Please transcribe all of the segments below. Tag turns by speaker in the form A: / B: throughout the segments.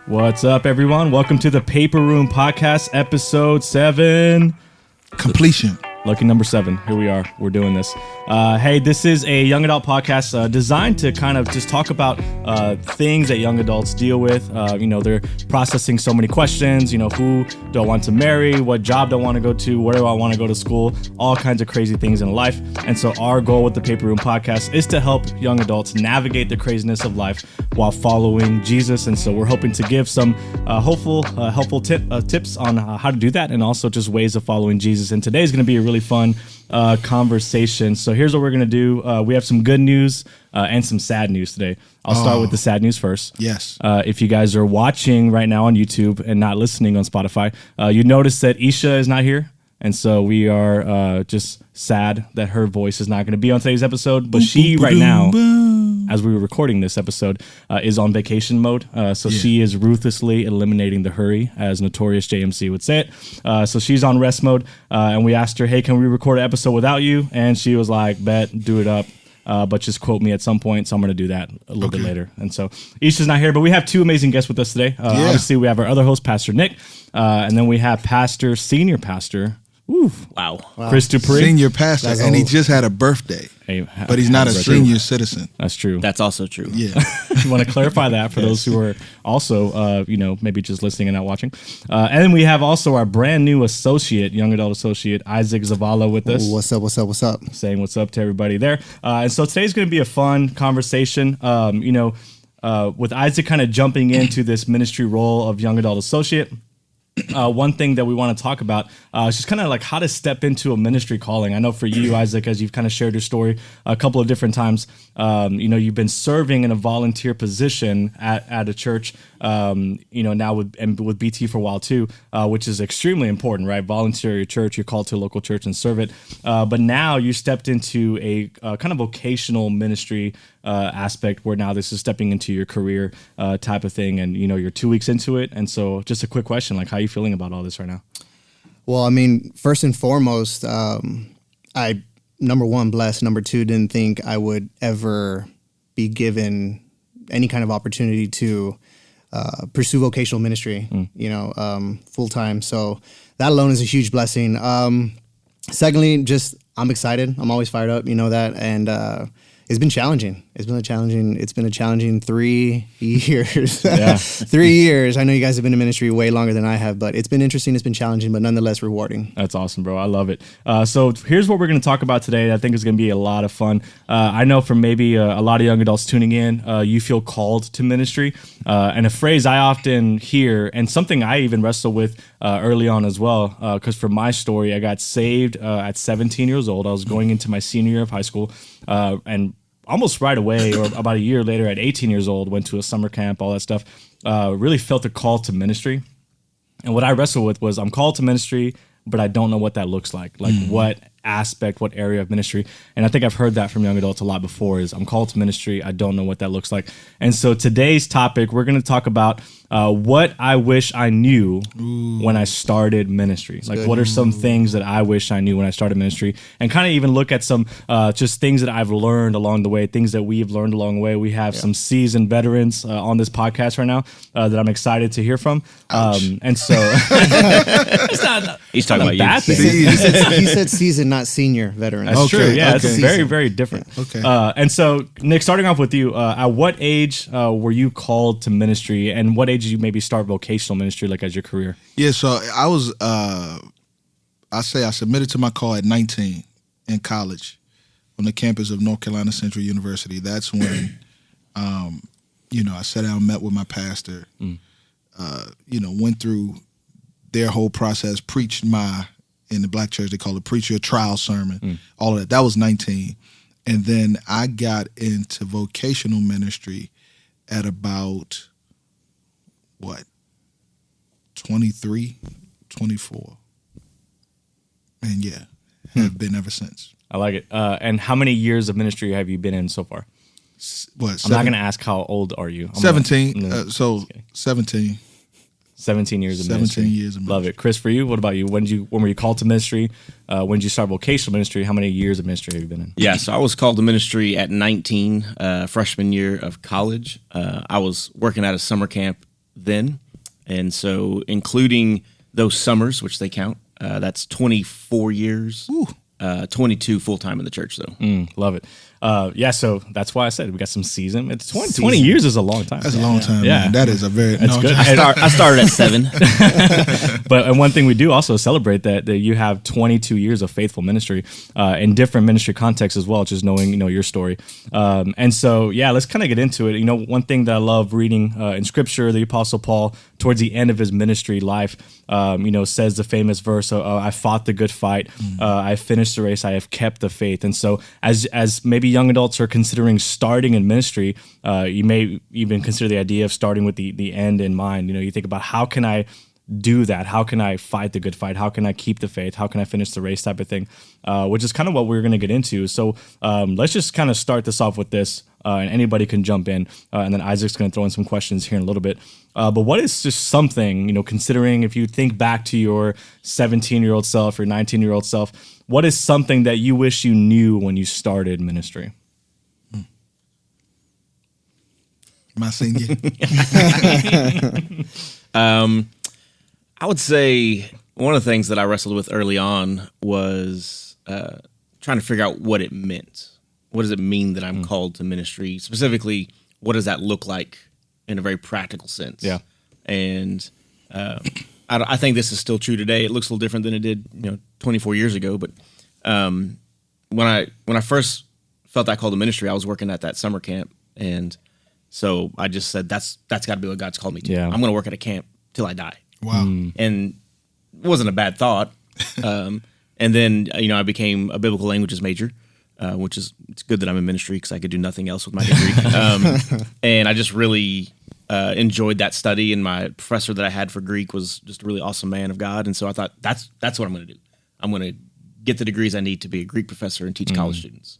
A: What's up, everyone? Welcome to the Paper Room Podcast, episode 7.
B: Completion.
A: Lucky number 7. Here we are. We're doing this. Hey, this is a young adult podcast designed to kind of just talk about things that young adults deal with. They're processing so many questions. Who do I want to marry? What job do I want to go to? Where do I want to go to school? All kinds of crazy things in life. And so our goal with the Paper Room Podcast is to help young adults navigate the craziness of life while following Jesus. And so we're hoping to give some helpful tips on how to do that, and also just ways of following Jesus. And today's going to be a really fun conversation. So here's what we're going to do. We have some good news and some sad news today. I'll start with the sad news first.
B: Yes.
A: If you guys are watching right now on YouTube and not listening on Spotify, you notice that Isha is not here. And so we are just sad that her voice is not going to be on today's episode. But she right now, as we were recording this episode, is on vacation mode. She is ruthlessly eliminating the hurry, as Notorious JMC would say it. So she's on rest mode. And we asked her, hey, can we record an episode without you? And she was like, bet, do it up. But just quote me at some point. So I'm going to do that a little bit later. And so Isha's not here, but we have two amazing guests with us today. Obviously, we have our other host, Pastor Nick. And then we have Senior Pastor. Ooh, wow. Chris DuPree.
B: Senior pastor, and he just had a birthday, but he's not a senior citizen.
A: That's true.
C: That's also true.
B: Yeah.
A: You want to clarify that for those who are also, maybe just listening and not watching. And then we have also our brand new young adult associate, Isaac Zavala with us.
D: Ooh, what's up?
A: Saying what's up to everybody there. And so today's going to be a fun conversation. With Isaac kind of jumping into this ministry role of young adult associate. One thing that we want to talk about is just kind of like how to step into a ministry calling. I know for you, Isaac, as you've kind of shared your story a couple of different times, you've been serving in a volunteer position at a church, now with BT for a while too, which is extremely important, right? Volunteer at your church, you're called to a local church and serve it. But now you stepped into a kind of vocational ministry aspect where now this is stepping into your career type of thing, and you're 2 weeks into it. And so just a quick question, like how are you feeling about all this right now?
D: Well, I mean, first and foremost, I, number one, blessed. Number two, didn't think I would ever be given any kind of opportunity to pursue vocational ministry, full time. So that alone is a huge blessing. Secondly, just I'm excited. I'm always fired up, that. And it's been challenging. It's been a challenging 3 years.
A: Yeah.
D: 3 years. I know you guys have been in ministry way longer than I have, but it's been interesting. It's been challenging, but nonetheless rewarding.
A: That's awesome, bro. I love it. So here's what we're going to talk about today. I think is going to be a lot of fun. I know for maybe a lot of young adults tuning in, you feel called to ministry. And a phrase I often hear, and something I even wrestle with early on as well, because for my story, I got saved at 17 years old. I was going into my senior year of high school, and almost right away, or about a year later at 18 years old, went to a summer camp, all that stuff, really felt a call to ministry. And what I wrestled with was I'm called to ministry, but I don't know what that looks like. Like what aspect, what area of ministry. And I think I've heard that from young adults a lot before is I'm called to ministry. I don't know what that looks like. And so today's topic, we're going to talk about what I wish I knew when I started ministry. Like what are some things that I wish I knew when I started ministry, and kind of even look at some just things that I've learned along the way, things that we've learned along the way. We have some seasoned veterans on this podcast right now that I'm excited to hear from. And so
C: he's talking about you.
D: He said seasoned, not senior veteran.
A: That's true. Yeah,
B: okay.
A: It's very, very different.
B: Okay.
A: And so, Nick, starting off with you, at what age were you called to ministry, and what age did you maybe start vocational ministry, like as your career?
B: Yeah, so I was, I submitted to my call at 19 in college on the campus of North Carolina Central University. That's when, I sat down, met with my pastor, went through their whole process, preached in the black church, they call it preach your trial sermon, all of that. That was 19. And then I got into vocational ministry at about, 23, 24. And have been ever since.
A: I like it. And how many years of ministry have you been in so far? I'm not going to ask how old are you.
B: 17. 17.
A: 17 years of ministry.
B: 17 years of ministry.
A: Love it. Chris, for you, what about you? When were you called to ministry? When did you start vocational ministry? How many years of ministry have you been in?
C: Yeah, so I was called to ministry at 19, freshman year of college. I was working at a summer camp then. And so including those summers, which they count, that's 24 years, 22 full-time in the church, though.
A: Love it. Yeah, so that's why I said we got some season. It's 20 years is a long time.
B: That's a long time.
A: Yeah.
B: Man. That is a very.
A: That's good.
C: I started at 7.
A: But and one thing we do also celebrate that you have 22 years of faithful ministry in different ministry contexts as well, just knowing your story. And so yeah, let's kind of get into it. One thing that I love reading in Scripture, the Apostle Paul towards the end of his ministry life, says the famous verse, "I fought the good fight, I finished the race, I have kept the faith." And so as maybe young adults are considering starting in ministry, you may even consider the idea of starting with the end in mind. You think about, how can I do that? How can I fight the good fight? How can I keep the faith? How can I finish the race, type of thing, which is kind of what we're going to get into. So let's just kind of start this off with this, and anybody can jump in, and then Isaac's going to throw in some questions here in a little bit. But what is just something, considering if you think back to your 17-year-old self or 19-year-old self, what is something that you wish you knew when you started ministry?
B: My senior.
C: I would say one of the things that I wrestled with early on was trying to figure out what it meant. What does it mean that I'm called to ministry? Specifically, what does that look like in a very practical sense?
A: Yeah.
C: And I think this is still true today. It looks a little different than it did 24 years ago. But when I first felt that call to ministry, I was working at that summer camp. And so I just said, that's got to be what God's called me to.
A: Yeah.
C: I'm going to work at a camp till I die.
B: Wow.
C: And it wasn't a bad thought. And then, I became a biblical languages major, which it's good that I'm in ministry because I could do nothing else with my degree. And I just really enjoyed that study. And my professor that I had for Greek was just a really awesome man of God. And so I thought, that's what I'm going to do. I'm going to get the degrees I need to be a Greek professor and teach college students.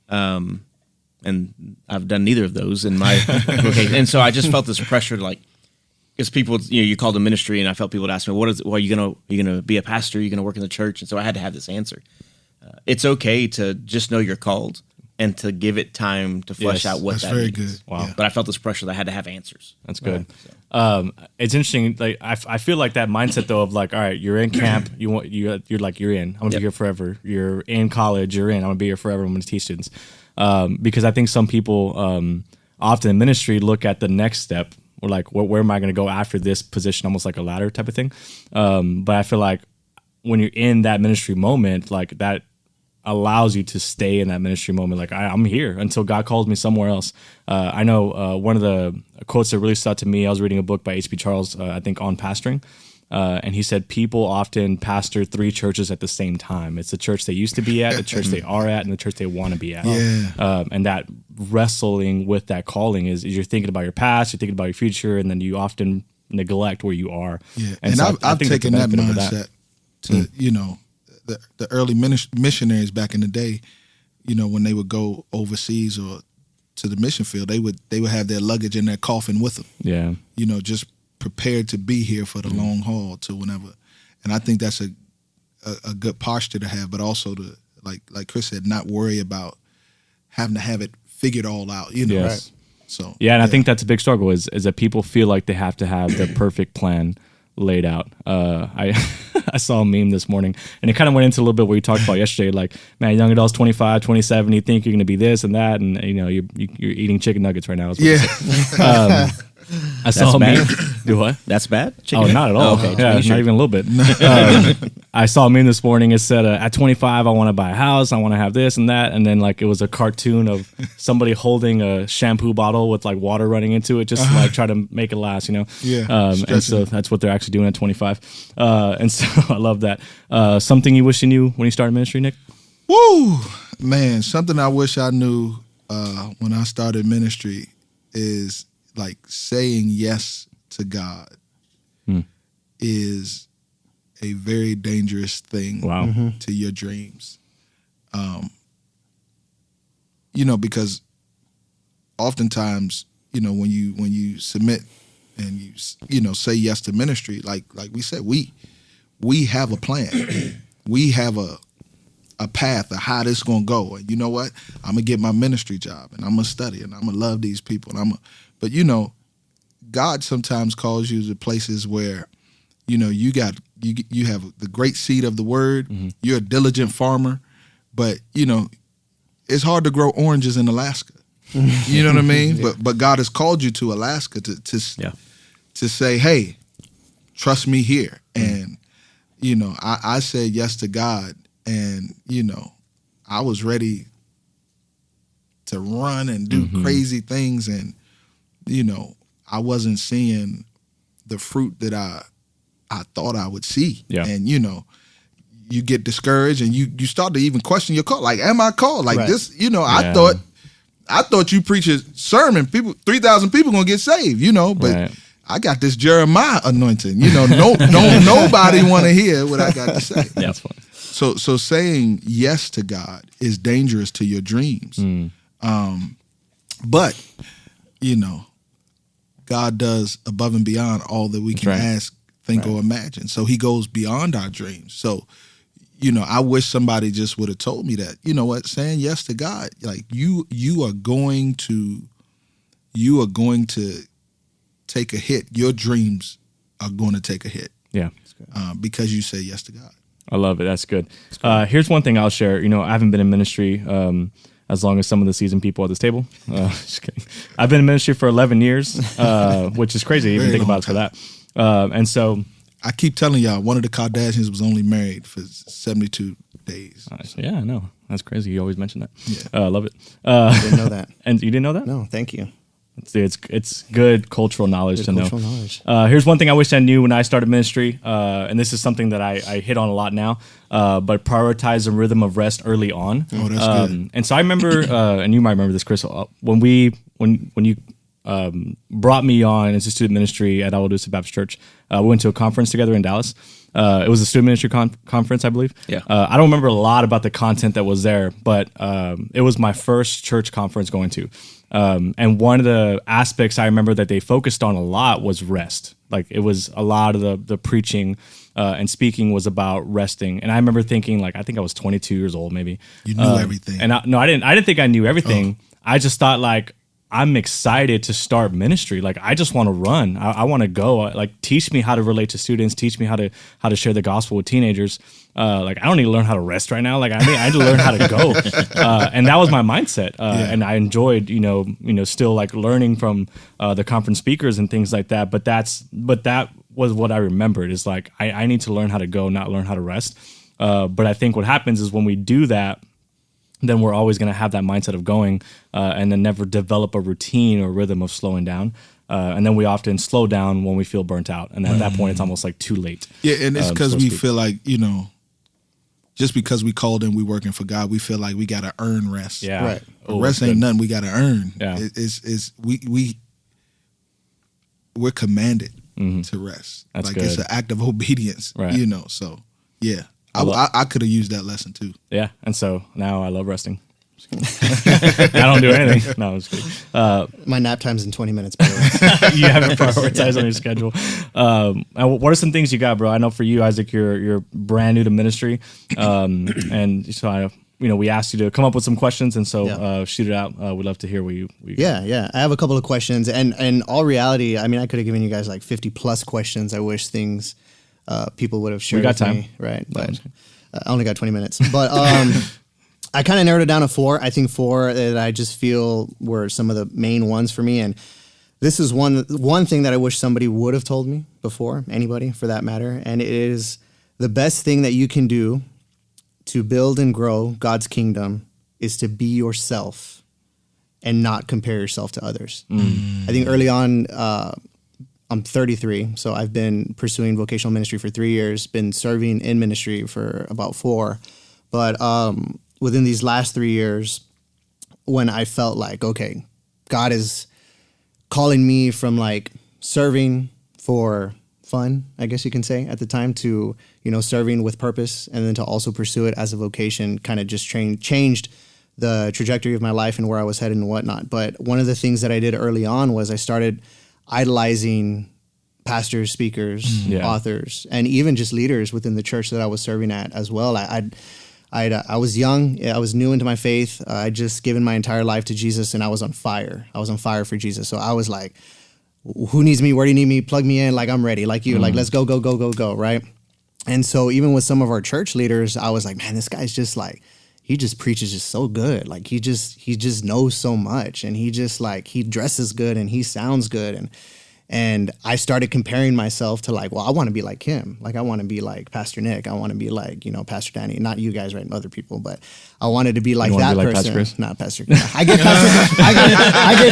C: And I've done neither of those in my vocation. And so I just felt this pressure to because people, you called a ministry, and I felt people would ask me, "What is it? Well, are you gonna be a pastor? Are you gonna work in the church?" And so I had to have this answer. It's okay to just know you're called and to give it time to flesh out what
B: that's
C: that
B: very
C: means.
B: good.
A: Wow.
B: Yeah.
C: But I felt this pressure that I had to have answers.
A: That's good. It's interesting. Like I feel like that mindset though of all right, you're in camp. You're in. I'm gonna be here forever. You're in college. You're in. I'm gonna be here forever. I'm gonna teach students. Because I think some people often in ministry look at the next step. Or where am I going to go after this position? Almost like a ladder type of thing. But I feel like when you're in that ministry moment, that allows you to stay in that ministry moment. I'm here until God calls me somewhere else. I know one of the quotes that really stuck to me, I was reading a book by H.B. Charles, I think on pastoring. And he said, people often pastor 3 churches at the same time. It's the church they used to be at, the church they are at, and the church they want to be at.
B: Yeah.
A: And that wrestling with that calling is you're thinking about your past, you're thinking about your future, and then you often neglect where you are.
B: Yeah.
A: And
B: And
A: so
B: I've
A: think that's
B: taken
A: the
B: that
A: benefit of
B: mindset to, the early missionaries back in the day, when they would go overseas or to the mission field, they would have their luggage in their coffin with them.
A: Yeah.
B: Just prepared to be here for the long haul to whenever. And I think that's a good posture to have, but also to, like Chris said, not worry about having to have it figured all out,
A: Yes.
B: Right? So
A: Yeah, and I think that's a big struggle is that people feel like they have to have the perfect plan laid out. I saw a meme this morning, and it kind of went into a little bit what you talked about yesterday. Man, young adults 25, 27, you think you're going to be this and that, and you're eating chicken nuggets right now. Is what you said. I saw a meme. Do what?
C: That's bad?
A: Oh, not at all.
C: Oh, okay.
A: Yeah, not even a little bit. I saw a meme this morning. It said, at 25, I want to buy a house. I want to have this and that. And then it was a cartoon of somebody holding a shampoo bottle with water running into it, just to try to make it last,
B: Yeah.
A: And so that's what they're actually doing at 25. And so I love that. Something you wish you knew when you started ministry, Nick?
B: Woo! Man, something I wish I knew when I started ministry is saying yes to God is a very dangerous thing to your dreams. Because oftentimes, when you submit and you say yes to ministry, like we said, we have a plan. We have a path of how this gonna go. And you know what? I'm gonna get my ministry job and I'm gonna study and I'm gonna love these people and but God sometimes calls you to places where, you know, you have the great seed of the word.
A: Mm-hmm.
B: You're a diligent farmer, but you know, it's hard to grow oranges in Alaska. You know what I mean?
D: Yeah.
B: But God has called you to Alaska to say, hey, trust me here. And you know, I said yes to God, and you know, I was ready to run and do crazy things, and you know, I wasn't seeing the fruit that I thought I would see.
A: Yeah.
B: And you know, you get discouraged, and you start to even question your call. Like, am I called? Like this? You know, I thought you preach a sermon, 3,000 people gonna get saved. You know, but I got this Jeremiah anointing. You know, nobody want to hear what I got to say.
A: Yeah, that's funny.
B: So saying yes to God is dangerous to your dreams. But you know, God does above and beyond all that we can ask, think, or imagine. So he goes beyond our dreams. So, you know, I wish somebody just would have told me that, you know what, saying yes to God, like you are going to take a hit. Your dreams are going to take a hit.
A: Yeah.
B: Because you say yes to God.
A: I love it. That's good. Here's one thing I'll share. You know, I haven't been in ministry as long as some of the seasoned people at this table. Just kidding. I've been in ministry for 11 years, which is crazy to even think about it for that. And so
B: I keep telling y'all, one of the Kardashians was only married for 72 days.
A: Yeah, I know. That's crazy. You always mention that.
B: Yeah.
A: I love it.
D: I didn't know that.
A: And you didn't know that?
D: No, thank you.
A: It's good cultural knowledge to know.
D: Knowledge.
A: Here's one thing I wish I knew when I started ministry, and this is something that I hit on a lot now, but prioritize the rhythm of rest early on.
B: Oh, that's good.
A: And so I remember, and you might remember this, Chris, when you brought me on as a student ministry at Aladusa Baptist Church, we went to a conference together in Dallas. It was a student ministry conference, I believe.
C: Yeah.
A: I don't remember a lot about the content that was there, but it was my first church conference going to. And one of the aspects I remember that they focused on a lot was rest. Like it was a lot of the preaching and speaking was about resting. And I remember thinking, like, I think I was 22 years old, maybe.
B: You knew everything.
A: And I didn't think I knew everything. I just thought, like, I'm excited to start ministry. Like, I just want to run. I want to go. Like, teach me how to relate to students. Teach me how to share the gospel with teenagers. Like, I don't need to learn how to rest right now. Like, I need to learn how to go. And that was my mindset. And I enjoyed, still like learning from the conference speakers and things like that. But that was what I remembered is like, I need to learn how to go, not learn how to rest. But I think what happens is when we do that, then we're always going to have that mindset of going and then never develop a routine or rhythm of slowing down. And then we often slow down when we feel burnt out. And at that point, it's almost like too late.
B: Yeah, and it's because we feel like, just because we called in, we working for God, we feel like we got to earn rest.
A: Yeah.
D: Right.
A: Oh,
B: rest ain't nothing we got to earn.
A: Yeah.
B: We're commanded to rest.
A: That's
B: like
A: good.
B: It's an act of obedience,
A: Right.
B: So yeah. I could have used that lesson too.
A: Yeah, and so now I love resting. I don't do anything. No, I'm just kidding.
D: My nap time's in 20 minutes, by the way.
A: You haven't prioritized on your schedule. And what are some things you got, bro? I know for you, Isaac, you're brand new to ministry, and so we asked you to come up with some questions, and so shoot it out. We'd love to hear what you
D: Yeah. I have a couple of questions, and in all reality, I mean, I could have given you guys like 50 plus questions. I wish things people would have shared.
A: We got
D: with
A: time,
D: me, right? But I only got 20 minutes. But I kind of narrowed it down to 4. I think 4 that I just feel were some of the main ones for me. And this is one thing that I wish somebody would have told me before, anybody for that matter. And it is the best thing that you can do to build and grow God's kingdom is to be yourself and not compare yourself to others. I think early on, I'm 33, so I've been pursuing vocational ministry for 3 years, been serving in ministry for about 4. But within these last 3 years, when I felt like, okay, God is calling me from like serving for fun, I guess you can say at the time, to, serving with purpose, and then to also pursue it as a vocation, kind of just changed the trajectory of my life and where I was headed and whatnot. But one of the things that I did early on was I started idolizing pastors, speakers, authors, and even just leaders within the church that I was serving at as well. I was young. I was new into my faith. I'd just given my entire life to Jesus, and I was on fire. I was on fire for Jesus. So I was like, who needs me? Where do you need me? Plug me in. Like, I'm ready. Like you, like, let's go, right? And so even with some of our church leaders, I was like, man, this guy's just like, he just preaches just so good. Like he just knows so much, and he just like, he dresses good and he sounds good. And I started comparing myself to like, well, I want to be like him. Like I want to be like Pastor Nick. I want to be like, Pastor Danny, not you guys, right? Other people, but I wanted to be like that person. Pastor Chris? Not Pastor Chris. I gave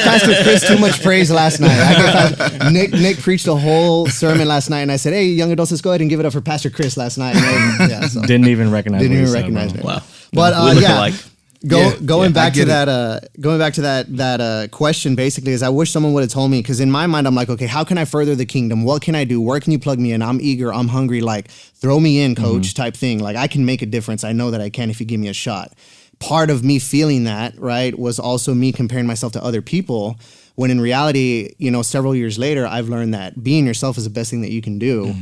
D: Pastor Chris too much praise last night. Nick preached a whole sermon last night, and I said, hey, young adults, let's go ahead and give it up for Pastor Chris last night. And,
A: didn't even recognize
D: me.
C: Wow.
D: But
C: we look alike.
D: Going back to that question, basically, is I wish someone would have told me, because in my mind I'm like, okay, how can I further the kingdom? What can I do? Where can you plug me in? I'm eager. I'm hungry. Like, throw me in, coach, type thing. Like, I can make a difference. I know that I can if you give me a shot. Part of me feeling that, right, was also me comparing myself to other people, when in reality, several years later, I've learned that being yourself is the best thing that you can do.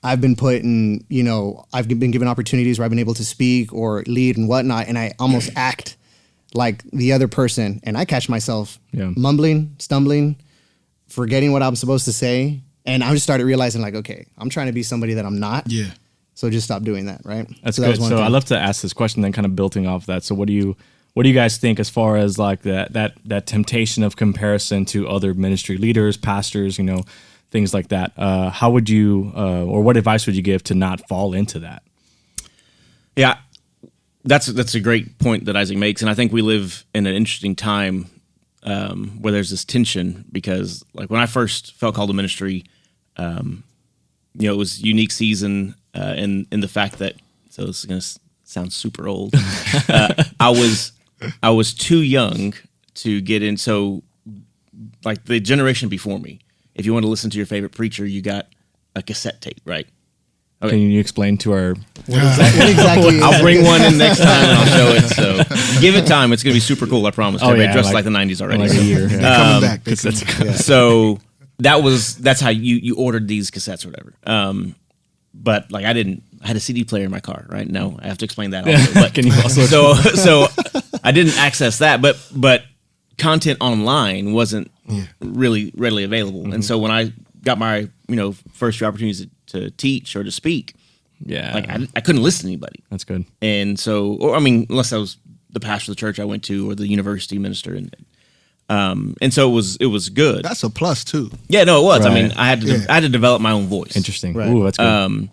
D: I've been put in, I've been given opportunities where I've been able to speak or lead and whatnot, and I almost act like the other person, and I catch myself mumbling, stumbling, forgetting what I'm supposed to say, and I just started realizing, like, okay, I'm trying to be somebody that I'm not. Yeah. So just stop doing that, right?
A: That's good. So I love to ask this question, then kind of building off that. So what do you guys think as far as like that temptation of comparison to other ministry leaders, pastors, things like that? How would you, or what advice would you give to not fall into that?
C: Yeah, that's a great point that Isaac makes, and I think we live in an interesting time where there's this tension, because like when I first felt called to ministry, it was a unique season in the fact that, so this is going to sound super old, I was too young to get in. So like the generation before me, if you want to listen to your favorite preacher, you got a cassette tape, right? Okay.
A: Can you explain to our...
D: What exactly
C: I'll bring one in next time and I'll show it. So give it time. It's going to be super cool, I promise. Everybody dressed like the 90s already.
A: Like a year.
B: Coming back.
C: So that's how you ordered these cassettes or whatever. But like I had a CD player in my car, right? No, I have to explain that also. But
A: Can you also...
C: So I didn't access that, but content online wasn't really readily available. And so when I got my first few opportunities to teach or to speak, like I couldn't listen to anybody.
A: That's good.
C: And so, unless I was the pastor of the church I went to or the university minister, and so it was good.
B: That's a plus too.
C: Yeah, no, it was.
A: Right.
C: I mean, I had to develop my own voice.
A: Interesting.
D: Right.
A: Ooh, that's good.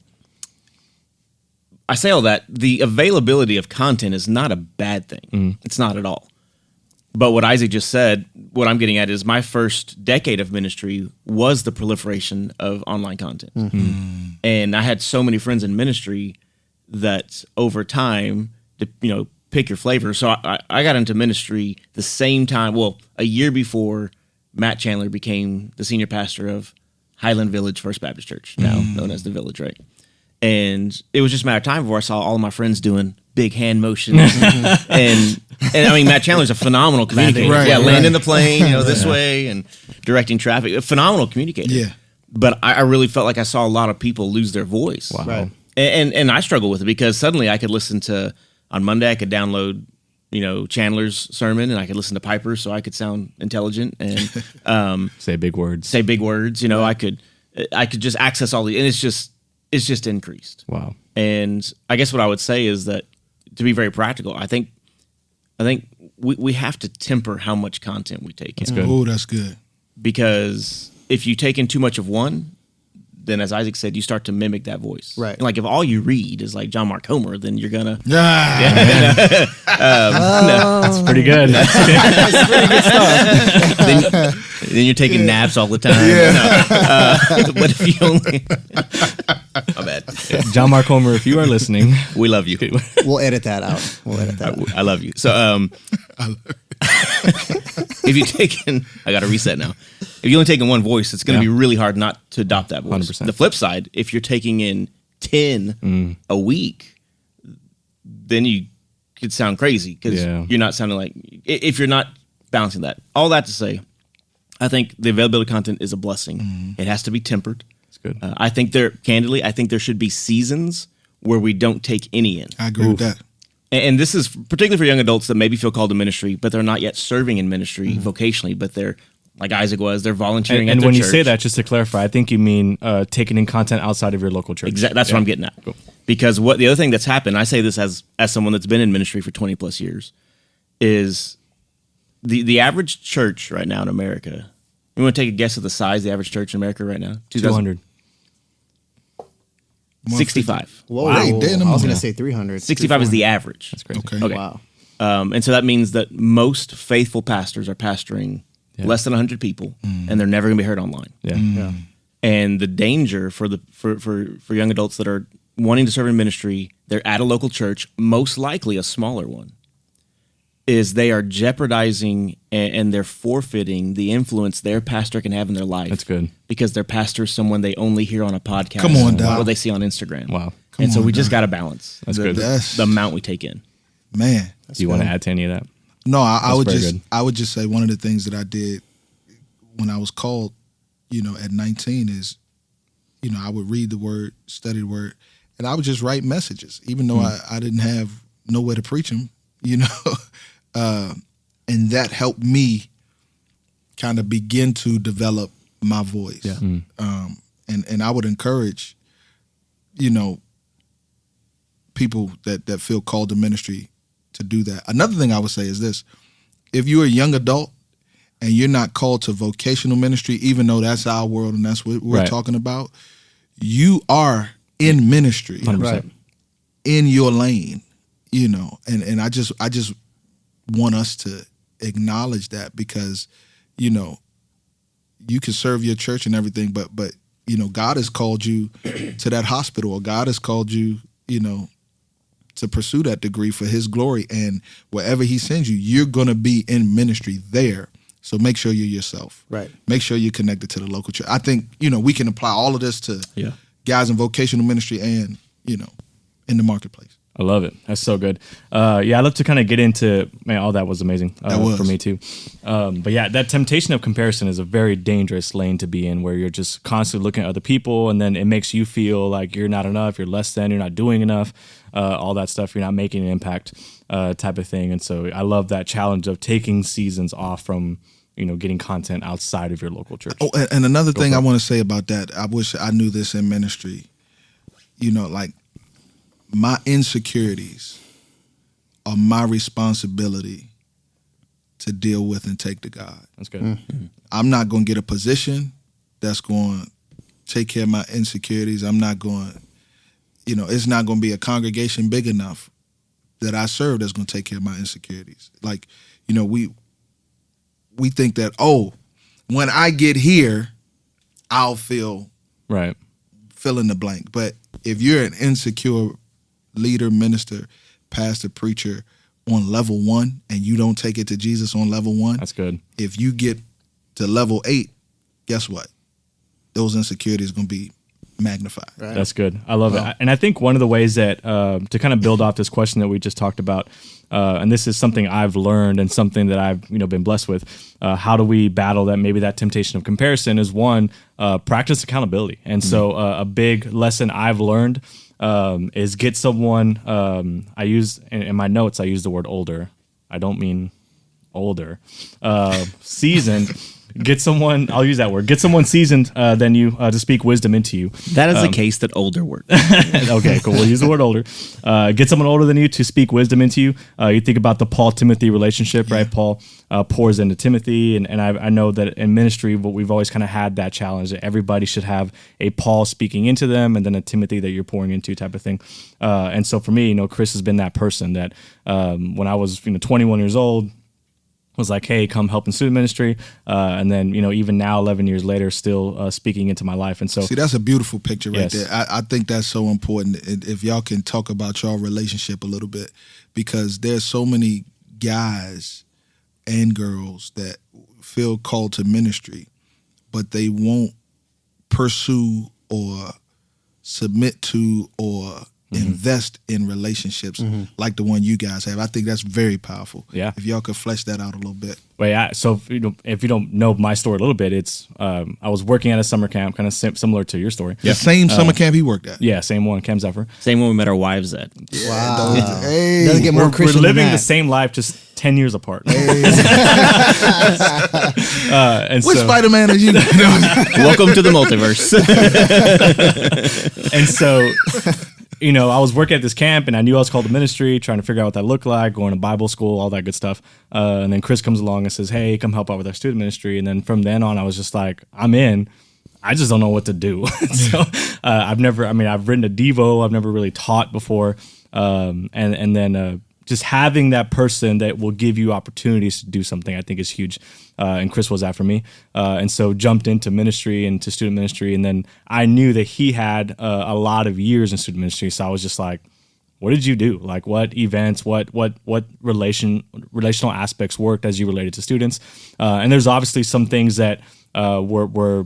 C: I say all that. The availability of content is not a bad thing. It's not at all. But what Isaac just said, what I'm getting at is my first decade of ministry was the proliferation of online content. And I had so many friends in ministry that over time, pick your flavor. So I got into ministry the same time, a year before Matt Chandler became the senior pastor of Highland Village First Baptist Church, now known as The Village, right? And it was just a matter of time before I saw all of my friends doing big hand motions. and I mean, Matt Chandler's a phenomenal communicator. Landing the plane, this way, and directing traffic. A phenomenal communicator. Yeah. But I really felt like I saw a lot of people lose their voice.
A: Wow.
D: Right.
C: And I struggle with it, because suddenly I could listen to, on Monday I could download, Chandler's sermon, and I could listen to Piper so I could sound intelligent and
A: say big words.
C: I could just access all the, and it's just increased.
A: Wow.
C: And I guess what I would say is that, to be very practical, I think we have to temper how much content we take in.
A: That's good.
B: Oh, that's good.
C: Because if you take in too much of one, then as Isaac said, you start to mimic that voice.
D: Right.
C: And like if all you read is like John Mark Comer, then you're gonna.
A: That's pretty good.
D: That's pretty good stuff.
C: Then you're taking naps all the time. But if you only. My bad.
A: John Mark Homer, if you are listening,
C: we love you.
D: We'll edit that out.
C: I love you. So, if you taken, I got to reset now. If you only taking one voice, it's going to be really hard not to adopt that voice.
A: 100%.
C: The flip side, if you're taking in 10 a week, then you could sound crazy, because you're not sounding like, if you're not balancing that. All that to say, I think the availability of content is a blessing. It has to be tempered.
A: It's good.
C: I think there should be seasons where we don't take any in.
B: I agree with that.
C: And this is particularly for young adults that maybe feel called to ministry, but they're not yet serving in ministry vocationally, but they're like Isaac was. They're volunteering
A: And
C: at their
A: when you
C: church.
A: say that, just to clarify, I think you mean taking in content outside of your local church.
C: Exactly. That's what I'm getting at.
A: Cool.
C: Because what the other thing that's happened, I say this as someone that's been in ministry for 20 plus years, is the average church right now in America. You want to take a guess at the size of the average church in America right now?
A: 200.
C: 65.
D: Whoa!
B: Hey, damn,
D: I was
B: yeah.
D: gonna say 300.
C: 65 is the average.
A: That's crazy.
B: Okay.
C: Okay.
D: Wow.
C: And so that means that most faithful pastors are pastoring less than 100 people, and they're never going to be heard online.
A: Yeah.
D: Yeah.
C: And the danger for young adults that are wanting to serve in ministry, they're at a local church, most likely a smaller one, is they are jeopardizing and they're forfeiting the influence their pastor can have in their life.
A: That's good.
C: Because their pastor is someone they only hear on a podcast.
B: Come on, Doc.
C: or they see on Instagram.
A: Wow.
C: And so
B: on,
C: we just
B: Doc.
C: got to balance
A: That's good.
B: That's
C: the amount we take in.
B: man.
A: Do you want to add to any of that?
B: No, I would
A: very
B: just
A: good.
B: I would just say one of the things that I did when I was called, at 19 is, I would read the word, study the word, and I would just write messages, even though I didn't have nowhere to preach them, and that helped me kind of begin to develop my voice.
A: Yeah.
B: And I would encourage, people that feel called to ministry to do that. Another thing I would say is this: if you're a young adult and you're not called to vocational ministry, even though that's our world and that's what we're
A: Right.
B: talking about, you are in ministry
A: 100%.
B: in your lane, and I just want us to acknowledge that, because, you can serve your church and everything, but God has called you to that hospital, or God has called you, to pursue that degree for his glory, and wherever he sends you, you're going to be in ministry there. So make sure you're yourself.
D: Right.
B: Make sure you're connected to the local church. I think, we can apply all of this to guys in vocational ministry and, in the marketplace.
A: I love it. That's so good. I'd love to kind of get into, man, all that was amazing
B: That was.
A: for me too. But yeah, that temptation of comparison is a very dangerous lane to be in, where you're just constantly looking at other people, and then it makes you feel like you're not enough, you're less than, you're not doing enough, all that stuff, you're not making an impact type of thing. And so I love that challenge of taking seasons off from, getting content outside of your local church.
B: Oh, and another thing I want to say about that, I wish I knew this in ministry, like, my insecurities are my responsibility to deal with and take to God.
A: That's good.
B: I'm not going to get a position that's going to take care of my insecurities. I'm not going, it's not going to be a congregation big enough that I serve that's going to take care of my insecurities. Like, we think that, when I get here, I'll fill in the blank. But if you're an insecure leader, minister, pastor, preacher on level 1, and you don't take it to Jesus on level 1,
A: That's good.
B: if you get to level 8, guess what? Those insecurities are going to be magnified.
D: Right.
A: That's good. I love it. And I think one of the ways that to kind of build off this question that we just talked about, and this is something I've learned and something that I've been blessed with. How do we battle that? Maybe that temptation of comparison is one. Practice accountability, and so a big lesson I've learned is get someone. I use in my notes. I use the word older. I don't mean older. Seasoned. Get someone. I'll use that word. Get someone seasoned than you to speak wisdom into you.
C: That is a case that older works.
A: Okay, cool. We'll use the word older. Get someone older than you to speak wisdom into you. You think about the Paul-Timothy relationship, right? Paul pours into Timothy, and I know that in ministry, we've always kind of had that challenge that everybody should have a Paul speaking into them, and then a Timothy that you're pouring into, type of thing. And so for me, Chris has been that person that when I was 21 years old, was like, hey, come help in student ministry. And then, even now, 11 years later, still speaking into my life. And so,
B: See, that's a beautiful picture right
A: Yes.
B: there. I think that's so important. If y'all can talk about y'all relationship a little bit, because there's so many guys and girls that feel called to ministry, but they won't pursue or submit to or invest in relationships like the one you guys have. I think that's very powerful.
A: Yeah.
B: If y'all could flesh that out a little bit.
A: Well, yeah. So if you don't know my story a little bit, it's I was working at a summer camp, kind of similar to your story.
B: The same summer camp he worked at.
A: Yeah, same one, Camp Zephyr.
C: Same one we met our wives at.
D: Wow.
B: Hey.
D: Doesn't get more
A: We're
D: Christian
A: living
D: than
A: the
D: that.
A: same life, just 10 years apart. And
B: Which
A: so,
B: Spider-Man are you?
C: Welcome to the multiverse.
A: and so, I was working at this camp and I knew I was called to ministry, trying to figure out what that looked like, going to Bible school, all that good stuff. And then Chris comes along and says, hey, come help out with our student ministry. And then from then on, I was just like, I'm in. I just don't know what to do. So I've written a Devo. I've never really taught before. And then just having that person that will give you opportunities to do something, I think is huge. And Chris was that for me. And so jumped into ministry and to student ministry. And then I knew that he had a lot of years in student ministry. So I was just like, what did you do? Like what events, what relational aspects worked as you related to students? And there's obviously some things that were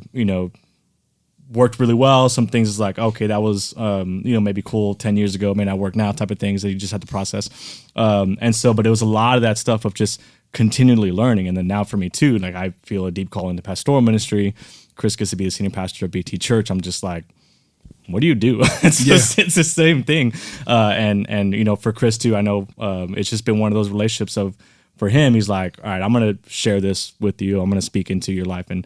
A: worked really well. Some things is like, okay, that was, maybe cool 10 years ago, may not work now type of things that you just have to process. But it was a lot of that stuff of just continually learning. And then now for me too, like I feel a deep call into pastoral ministry. Chris gets to be the senior pastor of BT Church. I'm just like, what do you do? It's the same thing. For Chris too, I know it's just been one of those relationships for him, he's like, all right, I'm going to share this with you. I'm going to speak into your life. And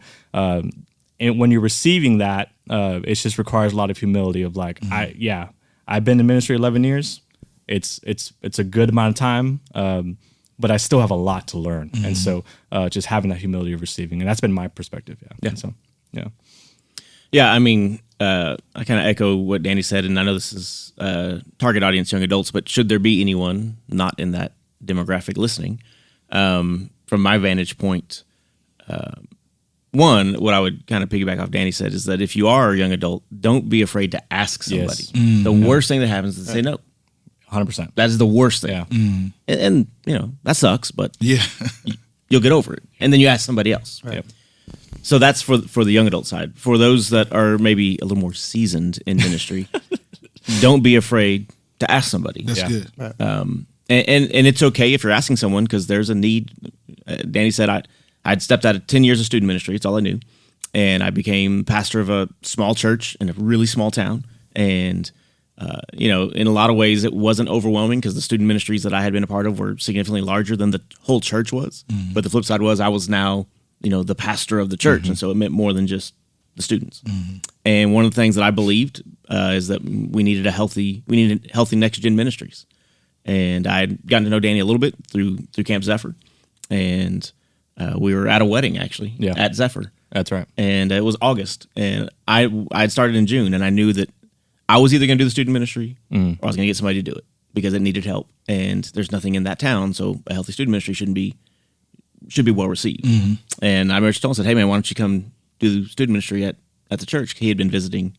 A: when you're receiving that, it just requires a lot of humility of like, I've been in ministry 11 years. It's a good amount of time, but I still have a lot to learn. And so just having that humility of receiving, and that's been my perspective. Yeah. And so, yeah.
C: Yeah, I mean, I kind of echo what Danny said, and I know this is target audience, young adults, but should there be anyone not in that demographic listening, from my vantage point, one, what I would kind of piggyback off Danny said is that if you are a young adult, don't be afraid to ask somebody.
A: Yes.
C: The worst thing that happens is to say no.
A: 100%.
C: That is the worst thing.
A: Yeah.
C: And that sucks, but
B: Yeah.
C: you'll get over it. And then you ask somebody else.
A: Right. Yep.
C: So that's for the young adult side. For those that are maybe a little more seasoned in ministry, don't be afraid to ask somebody.
B: That's good.
D: Right.
C: And it's okay if you're asking someone because there's a need. Danny said I'd stepped out of 10 years of student ministry. It's all I knew. And I became pastor of a small church in a really small town. And, in a lot of ways, it wasn't overwhelming because the student ministries that I had been a part of were significantly larger than the whole church was. Mm-hmm. But the flip side was I was now, the pastor of the church. Mm-hmm. And so it meant more than just the students. Mm-hmm. And one of the things that I believed is that we needed healthy next gen ministries. And I had gotten to know Danny a little bit through Camp Zephyr. And we were at a wedding, actually, at Zephyr.
A: That's right.
C: And it was August. And I'd started in June, and I knew that I was either going to do the student ministry or I was going to get somebody to do it because it needed help. And there's nothing in that town, so a healthy student ministry should be well received. Mm-hmm. And I remember she told him, said, hey, man, why don't you come do the student ministry at the church? He had been visiting,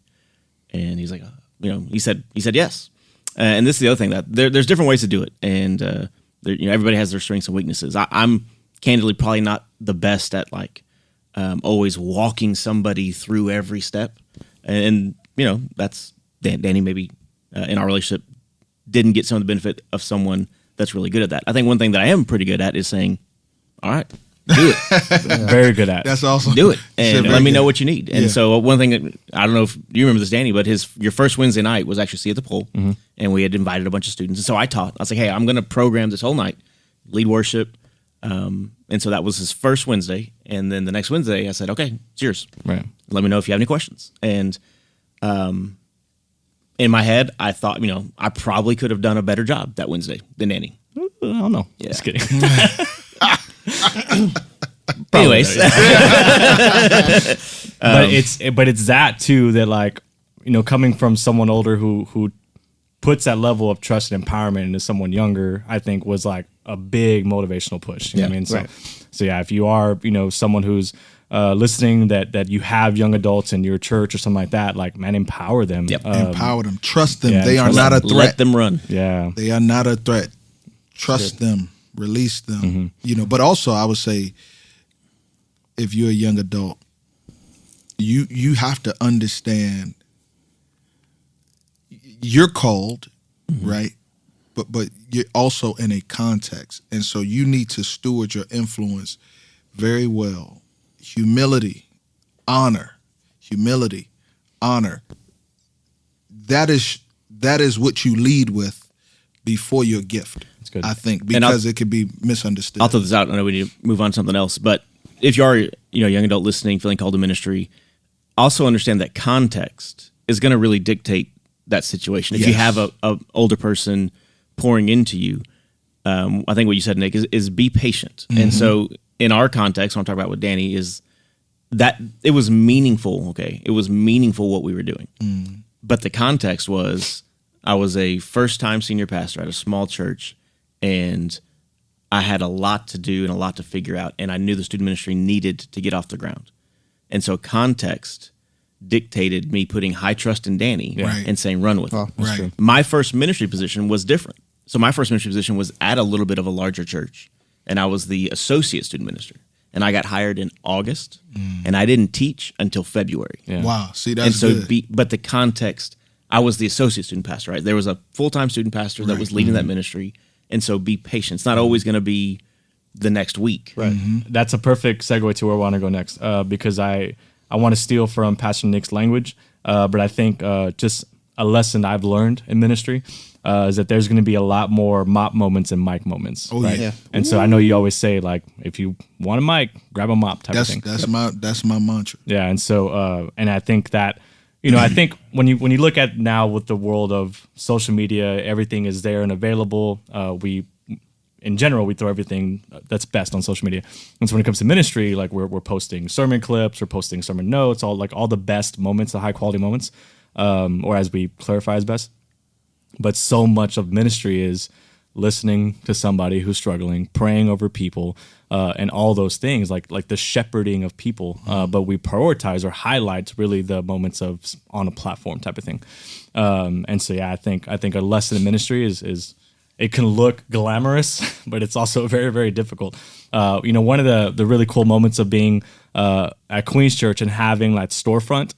C: and he's like, he said yes. And this is the other thing, that there's different ways to do it. And everybody has their strengths and weaknesses. I'm candidly probably not the best at always walking somebody through every step. And that's Danny maybe in our relationship didn't get some of the benefit of someone that's really good at that. I think one thing that I am pretty good at is saying, all right, do it.
A: Very good at it.
B: That's awesome.
C: Do it. And let me know what you need. And
B: Yeah.
C: so one thing, I don't know if you remember this, Danny, but your first Wednesday night was actually See at the Pole. Mm-hmm. And we had invited a bunch of students. And so I taught. I was like, hey, I'm going to program this whole night, lead worship. And so that was his first Wednesday. And then the next Wednesday, I said, okay, it's yours.
A: Right.
C: Let me know if you have any questions. And in my head, I thought, I probably could have done a better job that Wednesday than Danny.
A: I don't know.
C: Yeah.
A: Just kidding.
C: Anyways.
A: But it's that too, that coming from someone older who puts that level of trust and empowerment into someone younger, I think was like a big motivational push. You know what I mean?
D: Right.
A: So yeah, if you are, someone who's listening that you have young adults in your church or something like that, man, empower them.
C: Yep.
B: Empower them. Trust them.
A: yeah,
B: They are
A: trust
B: not a
C: Let
B: threat.
C: them run.
A: Yeah.
B: They are not a threat. Trust them. Release them. But also I would say, if you're a young adult, you have to understand you're called, right? But you're also in a context. And so you need to steward your influence very well. Humility, honor. That is what you lead with before your gift.
A: That's good.
B: I think, because it could be misunderstood.
C: I'll throw this out. I know we need to move on to something else, but if you are, young adult listening, feeling called to ministry, also understand that context is going to really dictate that situation. If you have a older person pouring into you, I think what you said, Nick, is be patient. And so in our context, what I'm talking about with Danny is that it was meaningful. Okay. It was meaningful what we were doing. But the context was, I was a first-time senior pastor at a small church, and I had a lot to do and a lot to figure out, and I knew the student ministry needed to get off the ground. And so context dictated me putting high trust in Danny and saying, run with it.
B: Right.
C: My first ministry position was different. So my first ministry position was at a little bit of a larger church, and I was the associate student minister. And I got hired in August, and I didn't teach until February.
A: Yeah.
B: Wow. See, that's good.
C: But the context, I was the associate student pastor, right? There was a full-time student pastor that was leading that ministry. And so be patient. It's not always going to be the next week.
A: Right. That's a perfect segue to where I want to go next, because I want to steal from Pastor Nick's language, but I think just a lesson I've learned in ministry is that there's going to be a lot more mop moments and mic moments.
B: Oh,
A: right?
B: yeah.
A: And so I know you always say, like, if you want a mic, grab a mop type of thing.
B: That's my mantra.
A: Yeah, and so and I think that, I think when you look at now with the world of social media, everything is there and available. In general, we throw everything that's best on social media. And so when it comes to ministry, like we're posting sermon clips, we're posting sermon notes, all the best moments, the high quality moments, or as we clarify as best. But so much of ministry is listening to somebody who's struggling, praying over people, and all those things, like the shepherding of people. But we prioritize or highlight really the moments of on a platform type of thing. And so, I think a lesson in ministry is it can look glamorous, but it's also very, very difficult. One of the really cool moments of being at Queen's Church and having that storefront.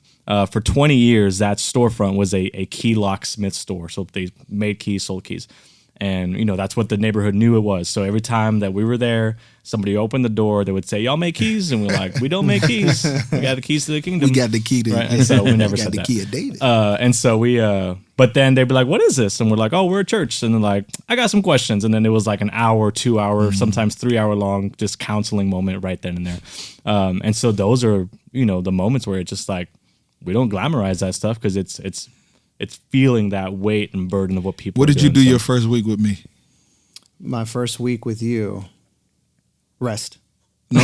A: For 20 years, that storefront was a key locksmith store. So they made keys, sold keys. And, that's what the neighborhood knew it was. So every time that we were there, somebody opened the door, they would say, y'all make keys? And we're like, we don't make keys. We got the keys to the kingdom.
B: We got the key to
A: right? And so we never said
B: the key of David.
A: And so but then they'd be like, what is this? And we're like, oh, we're a church. And they're like, I got some questions. And then it was like an hour, 2 hour, sometimes 3 hour long, just counseling moment right then and there. And so those are, the moments where it's just like, we don't glamorize that stuff because it's feeling that weight and burden of what people.
B: What did
A: you
B: do your first week with me?
D: My first week with you, rest.
B: No,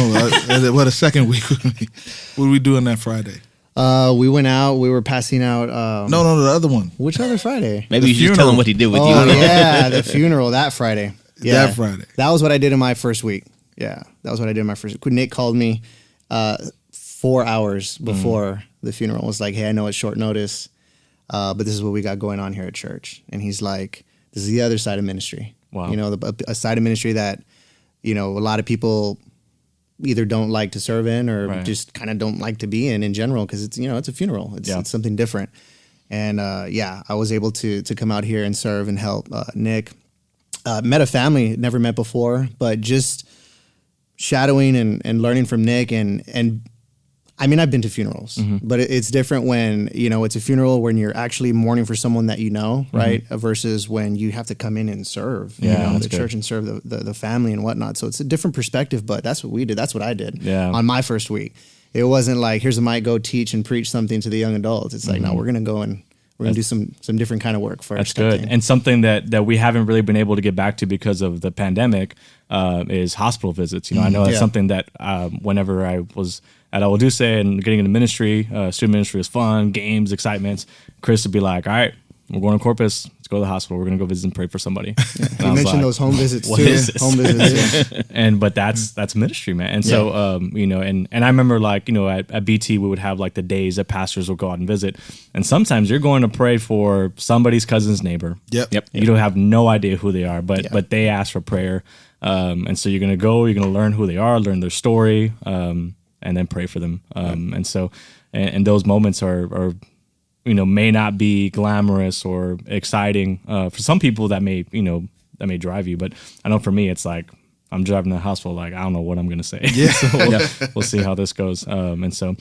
B: what a second week with me. What did we do on that Friday?
D: We went out. We were passing out.
B: No, the other one.
D: Which other Friday?
C: Maybe you should just tell him what he did with you.
D: Oh yeah, the funeral that Friday. Yeah,
B: That Friday.
D: That was what I did in my first week. Yeah, that was what I did in my first week. Nick called me 4 hours before the funeral. Was like, hey, I know it's short notice, but this is what we got going on here at church. And he's like, this is the other side of ministry.
A: Wow.
D: A side of ministry that, a lot of people either don't like to serve in or just kind of don't like to be in general because it's, it's a funeral. It's something different. And I was able to come out here and serve and help Nick. Met a family never met before, but just shadowing and learning from Nick and I mean, I've been to funerals, but it's different when, it's a funeral when you're actually mourning for someone that right? Versus when you have to come in and serve the church and serve the family and whatnot. So it's a different perspective, but that's what we did. That's what I did on my first week. It wasn't like, here's a mic, go teach and preach something to the young adults. It's like, no, we're going to go and we're going to do some different kind of work first.
A: That's good. And something that we haven't really been able to get back to because of the pandemic is hospital visits. I know that's something that whenever I was at Awaduce and getting into ministry, student ministry was fun, games, excitements. Chris would be like, all right, we're going to Corpus. Let's go to the hospital. We're going to go visit and pray for somebody.
D: You mentioned those home visits too. Home visits,
A: but that's ministry, man. And so, and I remember at BT, we would have the days that pastors would go out and visit. And sometimes you're going to pray for somebody's cousin's neighbor.
B: Yep.
A: You don't have no idea who they are, but they ask for prayer. And so you're going to go, you're going to learn who they are, learn their story, and then pray for them. And so, and those moments are may not be glamorous or exciting for some people. That may drive you, but I know for me, it's like I'm driving to the hospital. I don't know what I'm going to say.
B: Yeah.
A: So we'll see how this goes. And so,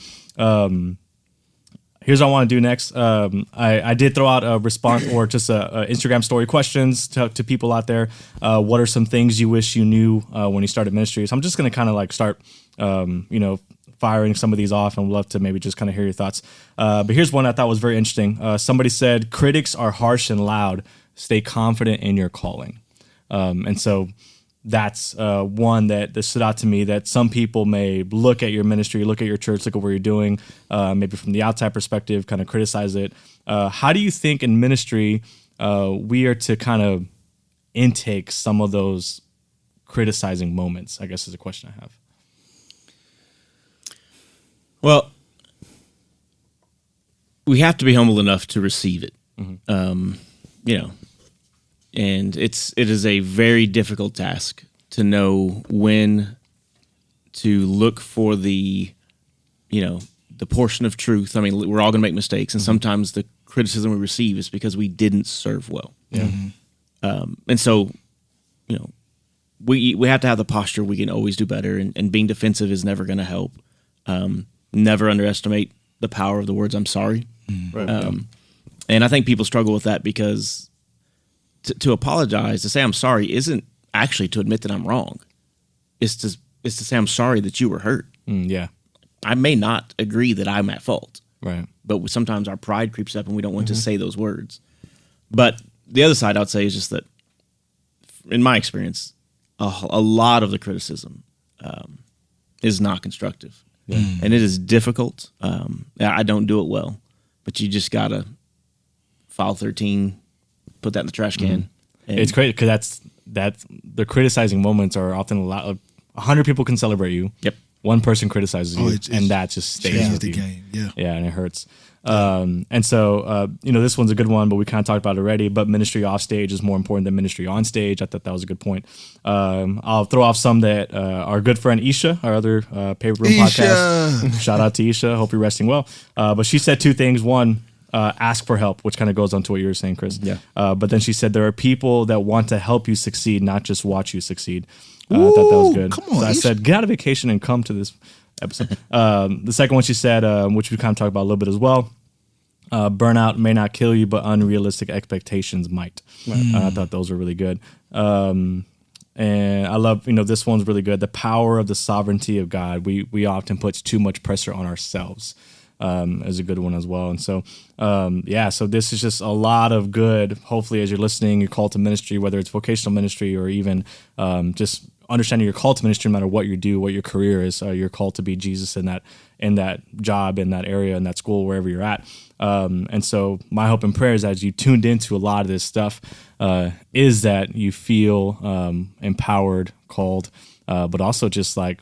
A: Here's what I want to do next. I did throw out a response or just a Instagram story questions to people out there. What are some things you wish you knew when you started ministry? So I'm just going to kind of like start, firing some of these off, and would love to maybe just kind of hear your thoughts. But here's one I thought was very interesting. Somebody said, critics are harsh and loud. Stay confident in your calling. And so that's one that stood out to me, that some people may look at your ministry, look at your church, look at what you're doing, maybe from the outside perspective, kind of criticize it. How do you think in ministry we are to kind of intake some of those criticizing moments, I guess is a question I have.
C: Well, we have to be humble enough to receive it. And it is a very difficult task to know when to look for the portion of truth. I mean, we're all going to make mistakes, and sometimes the criticism we receive is because we didn't serve well.
A: Yeah.
C: And so, we have to have the posture we can always do better, and being defensive is never going to help. Never underestimate the power of the words "I'm sorry."
A: Right.
C: And I think people struggle with that because to apologize, to say I'm sorry, isn't actually to admit that I'm wrong. It's to say I'm sorry that you were hurt.
A: Yeah.
C: I may not agree that I'm at fault.
A: Right.
C: But sometimes our pride creeps up and we don't want to say those words. But the other side, I would say, is just that, in my experience, a lot of the criticism is not constructive.
A: Yeah.
C: And it is difficult. I don't do it well. But you just got to file 13, put that in the trash can. And
A: It's great because that's the criticizing moments are often a lot of 100 people can celebrate you.
C: Yep.
A: One person criticizes you,
B: it's
A: and that just stays
B: changes
A: with
B: the
A: you.
B: game. Yeah.
A: Yeah, and it hurts. And so, this one's a good one, but we kind of talked about it already. But ministry off stage is more important than ministry on stage. I thought that was a good point. I'll throw off some that our good friend Isha, our other Paper Room podcast. Shout out to Isha. Hope you're resting well. But she said two things. One, ask for help, which kind of goes on to what you were saying, Chris.
C: Yeah.
A: But then she said there are people that want to help you succeed, not just watch you succeed. I thought that was good.
B: Come on,
A: so I
B: Isha.
A: said, get out of vacation and come to this episode. The second one she said, which we kind of talked about a little bit as well, burnout may not kill you, but unrealistic expectations might. I thought those were really good. And I love, this one's really good. The power of the sovereignty of God. We often put too much pressure on ourselves. Is a good one as well. And so, so this is just a lot of good. Hopefully, as you're listening, you're called to ministry, whether it's vocational ministry or even just understanding your call to ministry, no matter what you do, what your career is, you're called to be Jesus in that job, in that area, in that school, wherever you're at. And so my hope and prayer is as you tuned into a lot of this stuff, is that you feel empowered, called, but also just like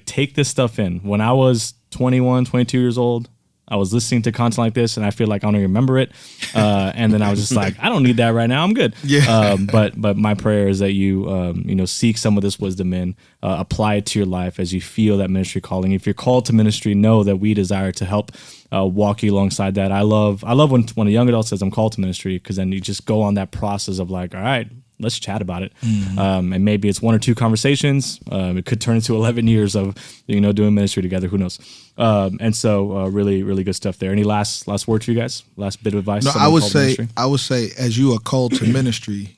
A: take this stuff in. When I was 21, 22 years old, I was listening to content like this, and I feel like I don't even remember it. And then I was just like, I don't need that right now. I'm good.
B: Yeah.
A: But my prayer is that you seek some of this wisdom and apply it to your life as you feel that ministry calling. If you're called to ministry, know that we desire to help walk you alongside that. I love when a young adult says I'm called to ministry, because then you just go on that process of like, all right, let's chat about it. And maybe it's one or two conversations. It could turn into 11 years of, doing ministry together. Who knows? And so really, really good stuff there. Any last word for you guys? Last bit of advice?
B: No,
A: Someone called to ministry?
B: I would say, as you are called to ministry,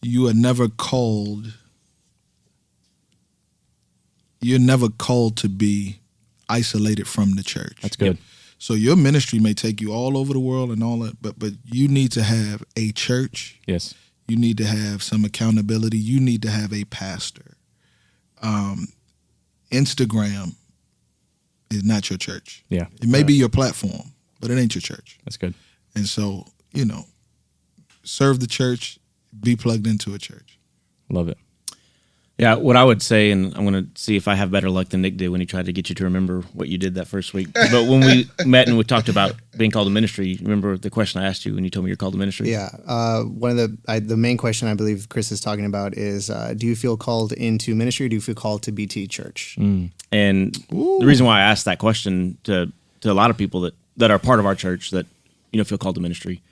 B: you are never called. You're never called to be isolated from the church.
A: That's good.
B: So your ministry may take you all over the world and all that, but you need to have a church.
A: Yes.
B: You need to have some accountability. You need to have a pastor. Instagram is not your church.
A: Yeah.
B: It may be your platform, but it ain't your church.
A: That's good.
B: And so, serve the church, be plugged into a church.
A: Love it.
C: Yeah, what I would say, and I'm going to see if I have better luck than Nick did when he tried to get you to remember what you did that first week. But when we met and we talked about being called to ministry, remember the question I asked you when you told me you're called to ministry?
D: Yeah. One of the main question I believe Chris is talking about is, do you feel called into ministry, or do you feel called to BT Church?
C: And the reason why I asked that question to a lot of people that are part of our church that feel called to ministry,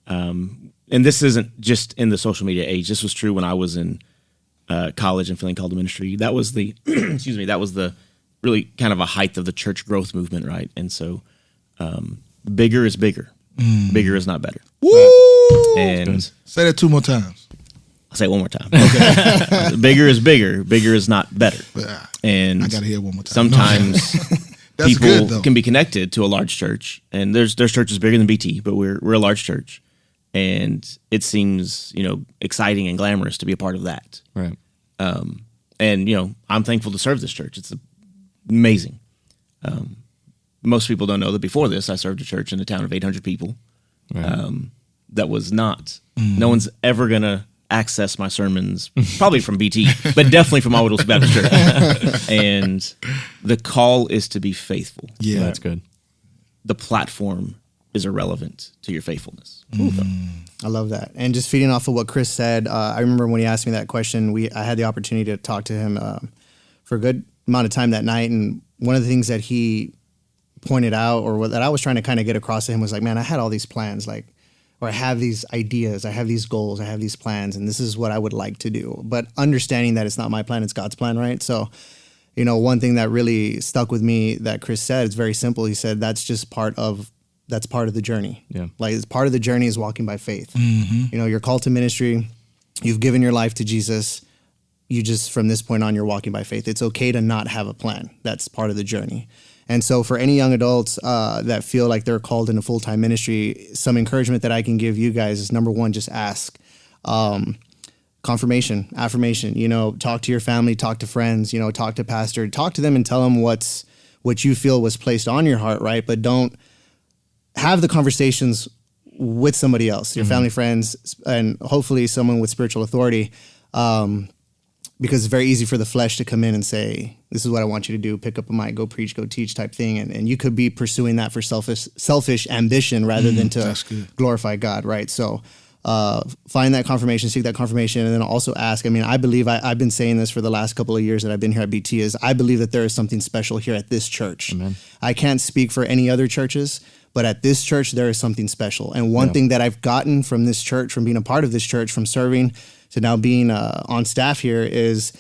C: and this isn't just in the social media age. This was true when I was in college and feeling called to ministry. That was the that was the really kind of a height of the church growth movement, right? And so bigger is bigger. Bigger is not better.
B: Woo!
C: And
B: Say that 2 more times.
C: I'll say it one more time. Okay. Bigger is bigger. Bigger is not better. And
B: I got to hear it one more time.
C: Sometimes
B: That's
C: people
B: good, though.
C: can be connected to a large church, and there's churches bigger than BT, but we're a large church, and it seems exciting and glamorous to be a part of that.
A: Right.
C: And I'm thankful to serve this church. It's amazing. Most people don't know that before this, I served a church in a town of 800 people. Right. That was not. No one's ever gonna access my sermons, probably from BT, but definitely from Alwoodles Baptist Church. And the call is to be faithful.
B: Yeah,
A: that's good.
C: The platform is irrelevant to your faithfulness.
D: I love that. And just feeding off of what Chris said, I remember when he asked me that question, I had the opportunity to talk to him for a good amount of time that night. And one of the things that he pointed out, or that I was trying to kind of get across to him, was like, man, I had all these plans, or I have these ideas, I have these goals, I have these plans, and this is what I would like to do. But understanding that it's not my plan, it's God's plan, right? So, one thing that really stuck with me that Chris said, it's very simple. He said, that's part of the journey.
A: Yeah.
D: Like, it's part of the journey is walking by faith.
B: Mm-hmm.
D: You're called to ministry. You've given your life to Jesus. You just, from this point on, you're walking by faith. It's okay to not have a plan. That's part of the journey. And so for any young adults that feel like they're called into full-time ministry, some encouragement that I can give you guys is, number one, just ask. Confirmation, affirmation, talk to your family, talk to friends, talk to pastor, talk to them and tell them what you feel was placed on your heart, right? But don't have the conversations with somebody else, your family, friends, and hopefully someone with spiritual authority. Because it's very easy for the flesh to come in and say, this is what I want you to do, pick up a mic, go preach, go teach type thing. And you could be pursuing that for selfish ambition rather than to glorify God, right? So find that confirmation, seek that confirmation, and then also ask. I mean, I believe, I've been saying this for the last couple of years that I've been here at BT, is I believe that there is something special here at this church.
A: Amen.
D: I can't speak for any other churches, but at this church, there is something special. And one thing that I've gotten from this church, from being a part of this church, from serving to now being on staff here, is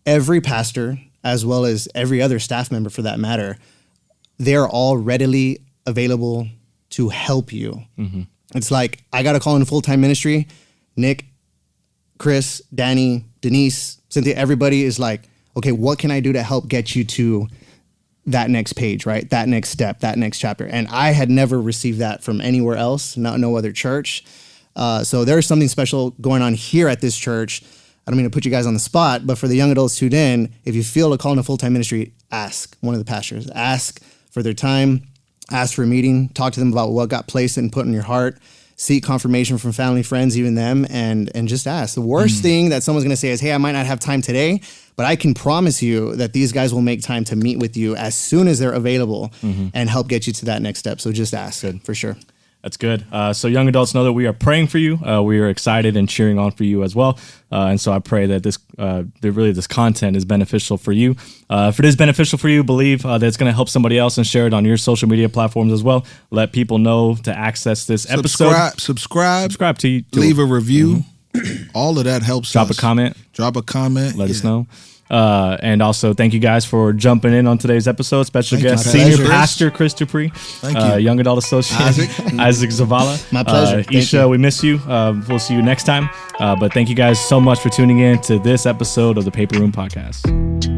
D: every pastor, as well as every other staff member for that matter, they're all readily available to help you. Mm-hmm. It's like, I got a call into full-time ministry. Nick, Chris, Danny, Denise, Cynthia, everybody is like, okay, what can I do to help get you to that next page, right? That next step, that next chapter. And I had never received that from anywhere else, no other church. So there's something special going on here at this church. I don't mean to put you guys on the spot, but for the young adults tuned in, if you feel a call into full-time ministry, ask one of the pastors. Ask for their time, ask for a meeting, talk to them about what got placed and put in your heart, seek confirmation from family, friends, even them, and just ask. The worst thing that someone's going to say is, hey, I might not have time today, but I can promise you that these guys will make time to meet with you as soon as they're available and help get you to that next step. So just ask. Good. For sure.
A: That's good. So young adults, know that we are praying for you. We are excited and cheering on for you as well. And so I pray that this content is beneficial for you. If it is beneficial for you, believe that it's going to help somebody else, and share it on your social media platforms as well. Let people know to access this episode. Subscribe to
B: leave a review. All of that helps.
A: Drop a comment.
B: Let
A: us know. And also, thank you guys for jumping in on today's episode. Special guest, Senior Pastor Chris DuPree.
B: Thank you.
A: Young Adult Associate Isaac Zavala.
D: My pleasure.
A: Isha, we miss you. We'll see you next time. But thank you guys so much for tuning in to this episode of the Paper Room Podcast.